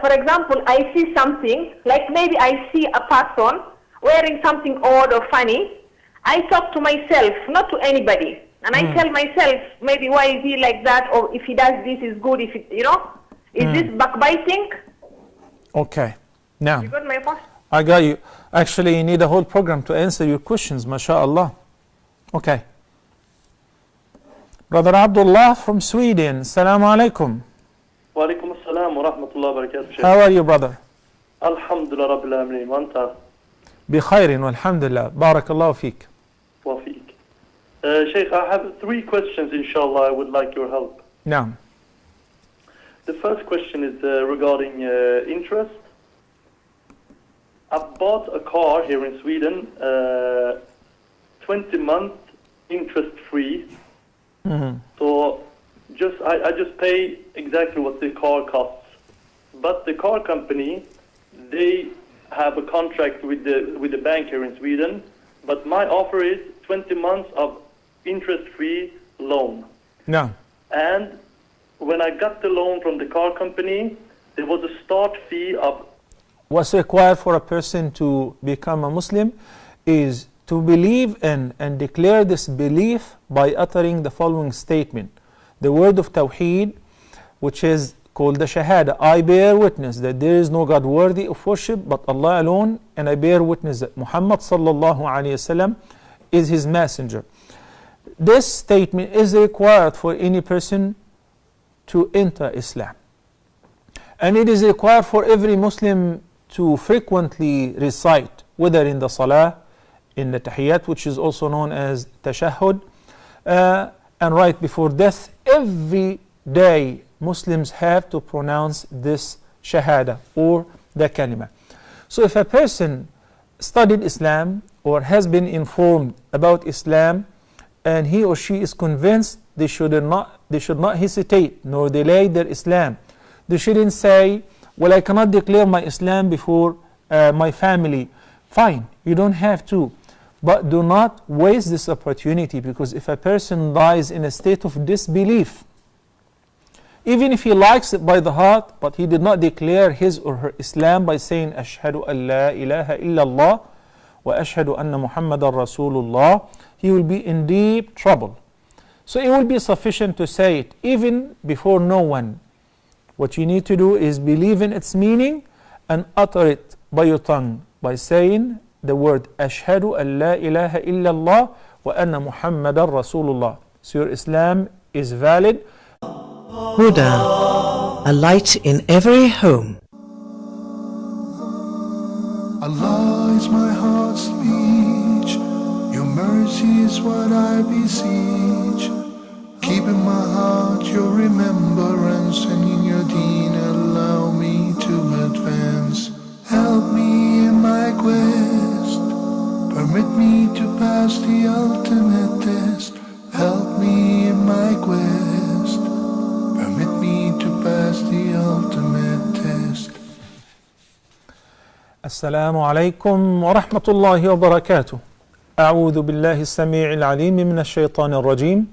For example, I see something, like maybe I see a person wearing something odd or funny. I talk to myself, not to anybody. And I tell myself, maybe why is he like that? Or if he does this is good, if it, is this backbiting? Okay. Now, You got my point? I got you. Actually, you need a whole program to answer your questions, mashallah. Okay. Brother Abdullah from Sweden, Assalamu alaikum. Wa alaikum assalam wa rahmatullahi wa barakatuh. How are you, brother? Alhamdulillah Rabbil Alameen. Wa anta? بخير والحمد لله. بارك الله فيك. Wa feek. Sheikh, I have 3 questions, inshallah. I would like your help. نعم. The first question is regarding interest. I bought a car here in Sweden, 20-month interest-free. So I just pay exactly what the car costs. But the car company, they have a contract with the bank here in Sweden. But my offer is 20 months of interest-free loan. No. And when I got the loan from the car company, there was a start fee of... What's required for a person to become a Muslim is to believe in and declare this belief by uttering the following statement. The word of Tawheed, which is called the Shahada. I bear witness that there is no God worthy of worship but Allah alone, and I bear witness that Muhammad sallallahu alayhi wasallam is his messenger. This statement is required for any person to enter Islam. And it is required for every Muslim to frequently recite, whether in the Salah, in the Tahiyyat, which is also known as Tashahhud, and right before death. Every day Muslims have to pronounce this Shahada or the Kalima. So if a person studied Islam or has been informed about Islam and he or she is convinced, they should not hesitate nor delay their Islam. They shouldn't say, well, I cannot declare my Islam before my family. Fine, you don't have to. But do not waste this opportunity, because if a person dies in a state of disbelief, even if he likes it by the heart, but he did not declare his or her Islam by saying, Ashhadu an la ilaha illallah wa ashhadu anna Muhammadan Rasulullah, he will be in deep trouble. So it will be sufficient to say it, even before no one. What you need to do is believe in its meaning and utter it by your tongue, by saying the word Ashhadu an la ilaha illallah wa anna Muhammadan Rasulullah. So your Islam is valid. Huda, a light in every home. Allah is my heart's speech. Your mercy is what I beseech. Keep in my heart your remembrance, and in your deen allow me to advance. Help me in my quest. Permit me to pass the ultimate test. Help me in my quest. Permit me to pass the ultimate test. السلام عليكم ورحمة الله وبركاته. أعوذ بالله السميع العليم من الشيطان الرجيم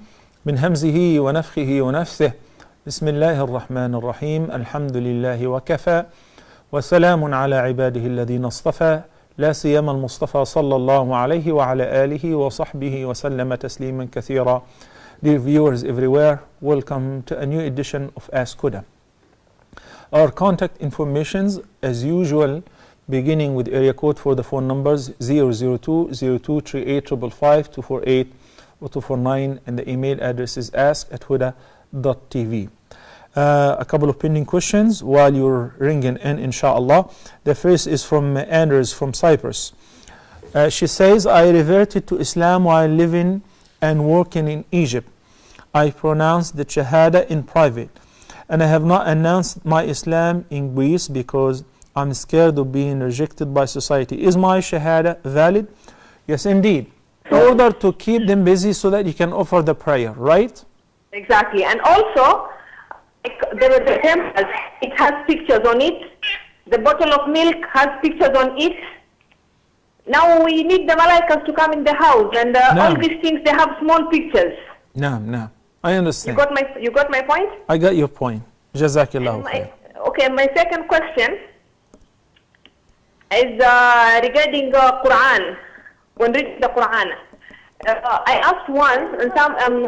من همزه ونفخه ونفثه. بسم الله الرحمن الرحيم. الحمد لله وكفى وسلام على عباده الذين اصطفى لا سيما المصطفى صلى الله عليه وعلى آله وصحبه وسلم تسليما كثيرا. Dear viewers everywhere, welcome to a new edition of Ask Huda. Our contact informations as usual, beginning with area code for the phone numbers 002-0238-555-248 or 249, and the email address is ask@huda.tv. A couple of pending questions while you're ringing in, inshallah. The first is from Anders from Cyprus. She says, I reverted to Islam while living and working in Egypt. I pronounced the Shahada in private, and I have not announced my Islam in Greece because I'm scared of being rejected by society. Is my Shahada valid? Yes, indeed. In order to keep them busy so that you can offer the prayer, right? Exactly. And also, the temples, it has pictures on it. The bottle of milk has pictures on it. Now we need the malaikas to come in the house, and all these things, they have small pictures. No. I understand. You got my point? I got your point. Jazakillahu khair. Okay, my second question is regarding Quran. When reading the Quran, I asked once, and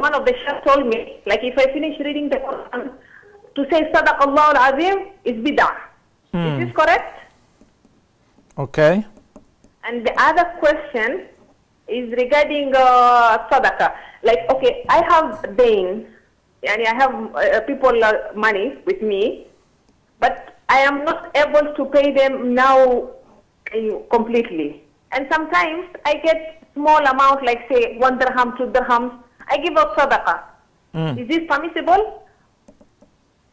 one of the chefs told me, like if I finish reading the Quran, to say Sadaqallahu al-Azim is bid'ah. Is this correct? Okay. And the other question is regarding Sadaqah. Like, okay, I have dain, and I have people money with me, but I am not able to pay them now completely. And sometimes I get small amount, like say 1 dirham, 2 dirhams. I give out Sadaqah. Is this permissible?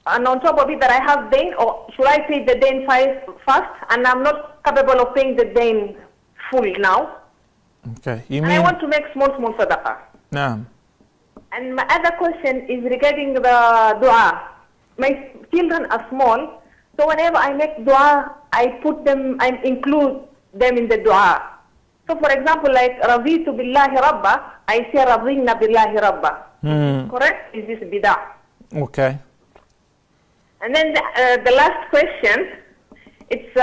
And on top of it, that I have dain, or should I pay the dain first? And I'm not capable of paying the dain full now. Okay. And I want to make small sadaqah. No. And my other question is regarding the dua. My children are small, so whenever I make dua, I include them in the dua. So for example, like Ravitu billahi rabba, I say Ravina billahi rabba. Correct? Is this bid'ah? Okay. And then the last question, it's